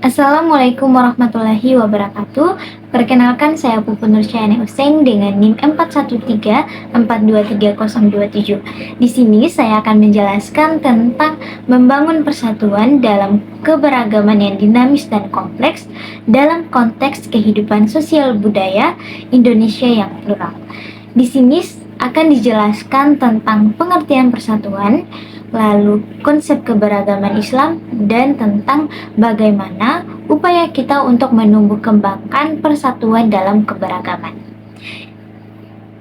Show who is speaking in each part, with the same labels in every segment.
Speaker 1: Assalamualaikum warahmatullahi wabarakatuh. Perkenalkan, saya Puput Nursyahana Hussein dengan NIM 413423027. Di sini saya akan menjelaskan tentang membangun persatuan dalam keberagaman yang dinamis dan kompleks dalam konteks kehidupan sosial budaya Indonesia yang plural. Di sini akan dijelaskan tentang pengertian persatuan, lalu konsep keberagaman Islam, dan tentang bagaimana upaya kita untuk menumbuh kembangkan persatuan dalam keberagaman.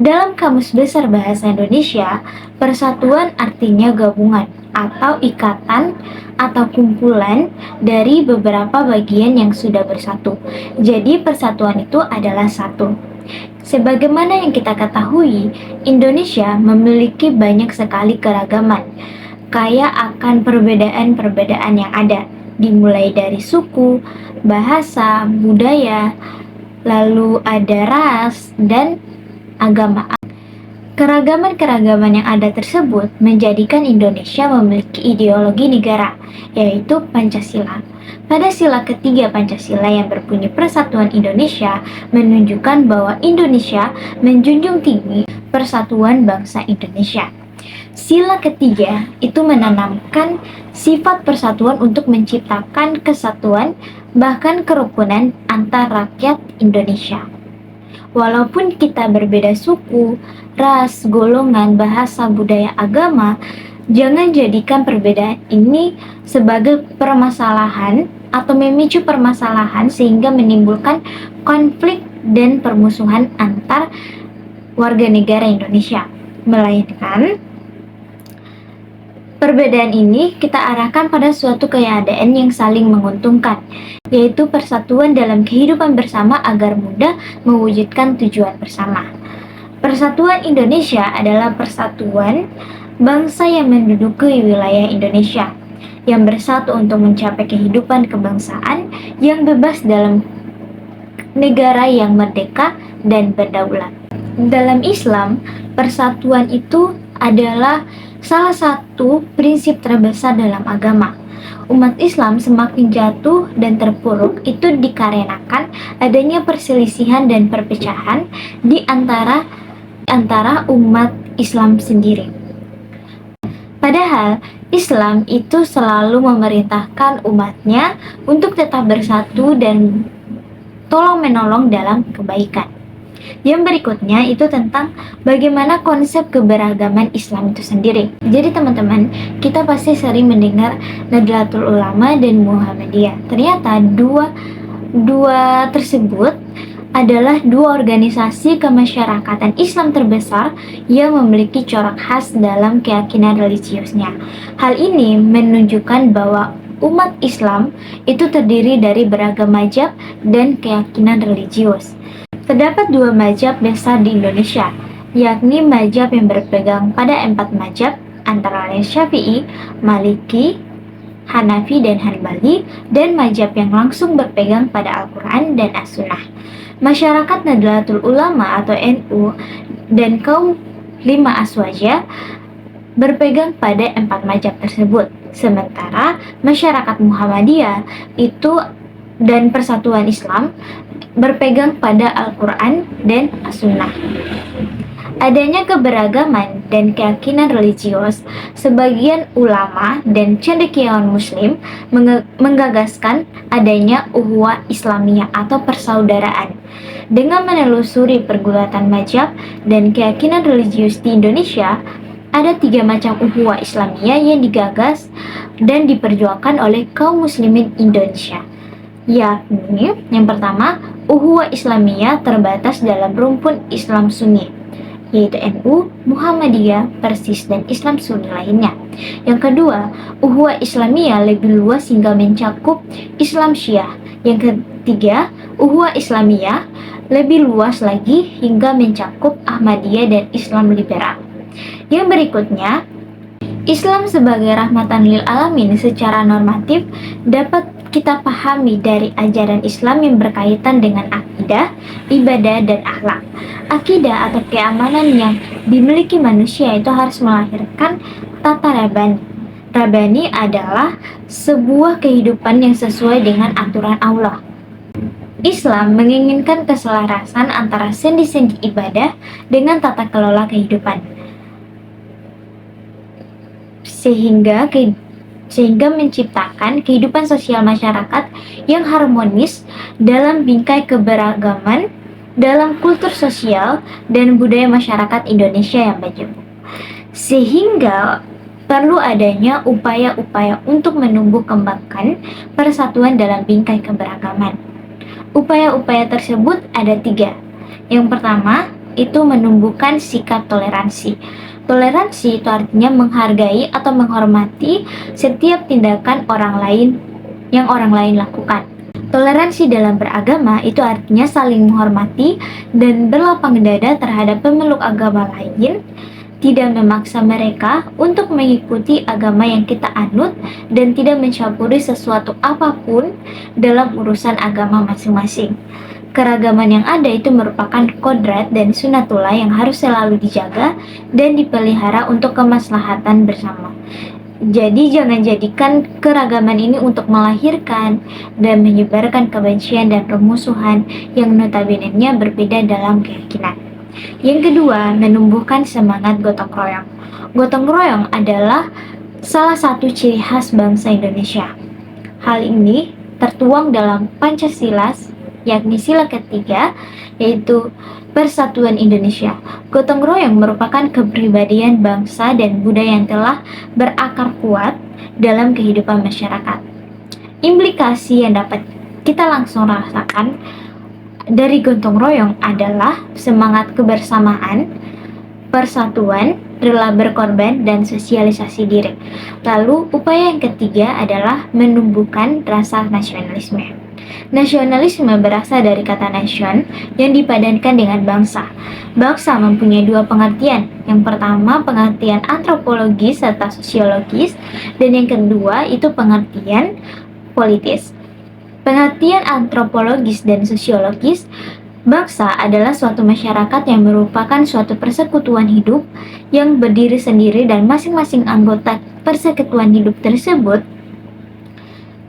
Speaker 1: Dalam Kamus Besar Bahasa Indonesia, persatuan artinya gabungan atau ikatan atau kumpulan dari beberapa bagian yang sudah bersatu. Jadi persatuan itu adalah satu. Sebagaimana yang kita ketahui, Indonesia memiliki banyak sekali keragaman, kaya akan perbedaan-perbedaan yang ada, dimulai dari suku, bahasa, budaya, lalu ada ras, dan agama. Keragaman-keragaman yang ada tersebut menjadikan Indonesia memiliki ideologi negara, yaitu Pancasila. Pada sila ketiga Pancasila yang berbunyi Persatuan Indonesia menunjukkan bahwa Indonesia menjunjung tinggi persatuan bangsa Indonesia. Sila ketiga itu menanamkan sifat persatuan untuk menciptakan kesatuan bahkan kerukunan antar rakyat Indonesia. Walaupun kita berbeda suku, ras, golongan, bahasa, budaya, agama, jangan jadikan perbedaan ini sebagai permasalahan atau memicu permasalahan sehingga menimbulkan konflik dan permusuhan antar warga negara Indonesia. Melainkan, perbedaan ini kita arahkan pada suatu keadaan yang saling menguntungkan, yaitu persatuan dalam kehidupan bersama agar mudah mewujudkan tujuan bersama. Persatuan Indonesia adalah persatuan bangsa yang menduduki wilayah Indonesia, yang bersatu untuk mencapai kehidupan kebangsaan yang bebas dalam negara yang merdeka dan berdaulat. Dalam Islam, persatuan itu adalah salah satu prinsip terbesar dalam agama. Umat Islam semakin jatuh dan terpuruk itu dikarenakan adanya perselisihan dan perpecahan di antara umat Islam sendiri. Padahal Islam itu selalu memerintahkan umatnya untuk tetap bersatu dan tolong-menolong dalam kebaikan. Yang berikutnya itu tentang bagaimana konsep keberagaman Islam itu sendiri. Jadi teman-teman, kita pasti sering mendengar Nahdlatul Ulama dan Muhammadiyah. Ternyata dua tersebut adalah dua organisasi kemasyarakatan Islam terbesar yang memiliki corak khas dalam keyakinan religiusnya. Hal ini menunjukkan bahwa umat Islam itu terdiri dari beragam mazhab dan keyakinan religius. Terdapat dua mazhab besar di Indonesia, yakni mazhab yang berpegang pada 4 mazhab, antara lain Syafi'i, Maliki, Hanafi, dan Hanbali, dan mazhab yang langsung berpegang pada Al-Quran dan As-Sunnah. Masyarakat Nahdlatul Ulama atau NU dan kaum 5 Aswaja berpegang pada 4 mazhab tersebut. Sementara masyarakat Muhammadiyah itu dan Persatuan Islam berpegang pada Al-Quran dan As-Sunnah. Adanya keberagaman dan keyakinan religius, sebagian ulama dan cendekiawan muslim menggagaskan adanya ukhuwah Islamiyah atau persaudaraan. Dengan menelusuri pergulatan mazhab dan keyakinan religius di Indonesia, ada 3 macam ukhuwah Islamiyah yang digagas dan diperjuangkan oleh kaum muslimin Indonesia, yakni yang pertama, ukhuwah Islamiyah terbatas dalam rumpun Islam Sunni, yaitu NU, Muhammadiyah, Persis, dan Islam Sunni lainnya. Yang kedua, ukhuwah Islamiyah lebih luas hingga mencakup Islam Syiah. Yang ketiga, ukhuwah Islamiyah lebih luas lagi hingga mencakup Ahmadiyah dan Islam liberal. Yang berikutnya, Islam sebagai rahmatan lil alamin secara normatif dapat kita pahami dari ajaran Islam yang berkaitan dengan akidah, ibadah, dan akhlak. Akidah atau keamanan yang dimiliki manusia itu harus melahirkan tata rabani. Rabani adalah sebuah kehidupan yang sesuai dengan aturan Allah. Islam menginginkan keselarasan antara sendi-sendi ibadah dengan tata kelola kehidupan, sehingga menciptakan kehidupan sosial masyarakat yang harmonis dalam bingkai keberagaman dalam kultur sosial dan budaya masyarakat Indonesia yang maju. Sehingga perlu adanya upaya-upaya untuk menumbuh kembangkan persatuan dalam bingkai keberagaman. Upaya-upaya tersebut ada 3. Yang pertama, itu menumbuhkan sikap toleransi. Toleransi itu artinya menghargai atau menghormati setiap tindakan orang lain yang orang lain lakukan. Toleransi dalam beragama itu artinya saling menghormati dan berlapang dada terhadap pemeluk agama lain, tidak memaksa mereka untuk mengikuti agama yang kita anut dan tidak mencampuri sesuatu apapun dalam urusan agama masing-masing. Keragaman yang ada itu merupakan kodrat dan sunatullah yang harus selalu dijaga dan dipelihara untuk kemaslahatan bersama. Jadi jangan jadikan keragaman ini untuk melahirkan dan menyebarkan kebencian dan permusuhan yang notabene-nya berbeda dalam keyakinan. Yang kedua, menumbuhkan semangat gotong royong. Gotong royong adalah salah satu ciri khas bangsa Indonesia. Hal ini tertuang dalam Pancasila, yakni sila ketiga, yaitu Persatuan Indonesia. Gotong royong merupakan kepribadian bangsa dan budaya yang telah berakar kuat dalam kehidupan masyarakat. Implikasi yang dapat kita langsung rasakan dari gotong royong adalah semangat kebersamaan, persatuan, rela berkorban, dan sosialisasi diri. Lalu, upaya yang ketiga adalah menumbuhkan rasa nasionalisme. Nasionalisme berasal dari kata nation yang dipadankan dengan bangsa. Bangsa mempunyai 2 pengertian. Yang pertama, pengertian antropologis serta sosiologis, dan yang kedua itu pengertian politis. Pengertian antropologis dan sosiologis, bangsa adalah suatu masyarakat yang merupakan suatu persekutuan hidup yang berdiri sendiri dan masing-masing anggota persekutuan hidup tersebut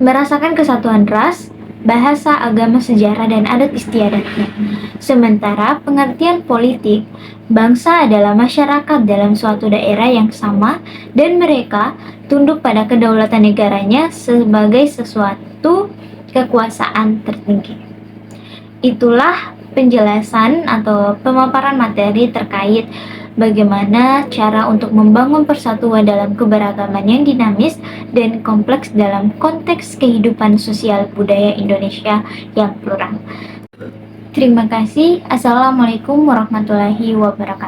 Speaker 1: merasakan kesatuan ras, bahasa, agama, sejarah, dan adat istiadatnya. Sementara pengertian politik, bangsa adalah masyarakat dalam suatu daerah yang sama dan mereka tunduk pada kedaulatan negaranya sebagai sesuatu kekuasaan tertinggi. Itulah penjelasan atau pemaparan materi terkait bagaimana cara untuk membangun persatuan dalam keberagaman yang dinamis dan kompleks dalam konteks kehidupan sosial budaya Indonesia yang plural. Terima kasih. Assalamualaikum warahmatullahi wabarakatuh.